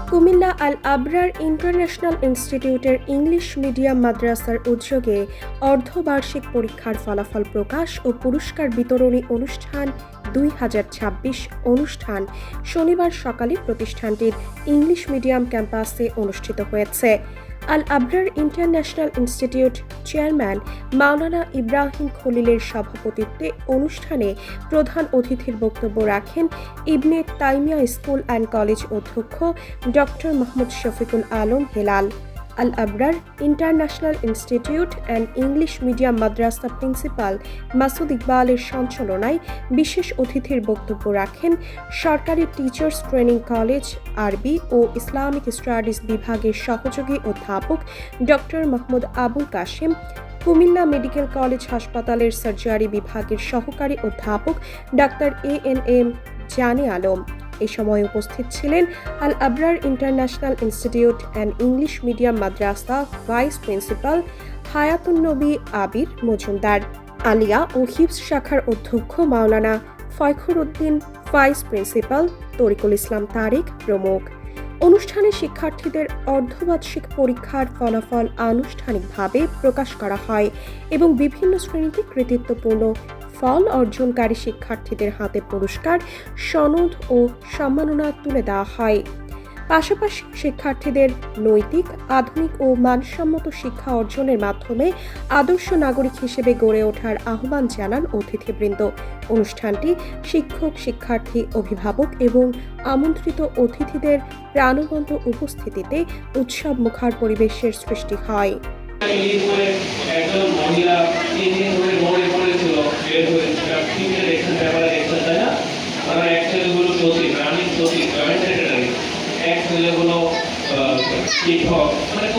কুমিল্লা আল Abrar international ইনস্টিটিউটের English medium মাদ্রাসার উদ্যোগে অর্ধবার্ষিক পরীক্ষার ফলাফল প্রকাশ ও পুরস্কার বিতরণী অনুষ্ঠান 2026 অনুষ্ঠান শনিবার সকালে প্রতিষ্ঠানটির ইংলিশ মিডিয়াম ক্যাম্পাসে অনুষ্ঠিত হয়েছে। আল আবরার ইন্টারন্যাশনাল ইনস্টিটিউট চেয়ারম্যান মাওলানা ইব্রাহিম খলিলের সভাপতিত্বে অনুষ্ঠানে প্রধান অতিথির বক্তব্য রাখেন ইবনে তাইমিয়া স্কুল অ্যান্ড কলেজ অধ্যক্ষ doctor Mohammad Shafiqul Alam Helal. Al Abrar international institute and English medium Madrasa principal Masud ইকবালের সঞ্চালনায় বিশেষ অতিথির বক্তব্য রাখেন সরকারি টিচার্স ট্রেনিং কলেজ আরবি ও ইসলামিক স্টাডিজ বিভাগের সহযোগী অধ্যাপক doctor Mahmud Abul Kashem, Comilla medical college হাসপাতালের সার্জারি বিভাগের সহকারী অধ্যাপক ডাক্তার এএনএম জানে আলম। এই সময় উপস্থিত ছিলেন Al Abrar international institute and English medium Madrasa vice principal Hayatun Nabi Abir Majumdar, আলিয়া ও হিফজ শাখার অধ্যক্ষ মাওলানা ফয়খুর উদ্দিন, ভাইস প্রিন্সিপাল তরিকুল ইসলাম তারিক প্রমুখ। অনুষ্ঠানে শিক্ষার্থীদের অর্ধবার্ষিক পরীক্ষার ফলাফল আনুষ্ঠানিকভাবে প্রকাশ করা হয় এবং বিভিন্ন শ্রেণীতে কৃতিত্বপূর্ণ ফল অর্জনকারী শিক্ষার্থীদের হাতে পুরস্কার, সনদ ও সম্মাননা তুলে দেওয়া হয়। পাশাপাশি শিক্ষার্থীদের নৈতিক, আধুনিক ও মানসম্মত শিক্ষা অর্জনের মাধ্যমে আদর্শ নাগরিক হিসেবে গড়ে ওঠার আহ্বান জানান অতিথিবৃন্দ। অনুষ্ঠানটি শিক্ষক, শিক্ষার্থী, অভিভাবক এবং আমন্ত্রিত অতিথিদের প্রাণবন্ত উপস্থিতিতে উৎসব মুখর পরিবেশের সৃষ্টি হয়। শিক্ষক মানে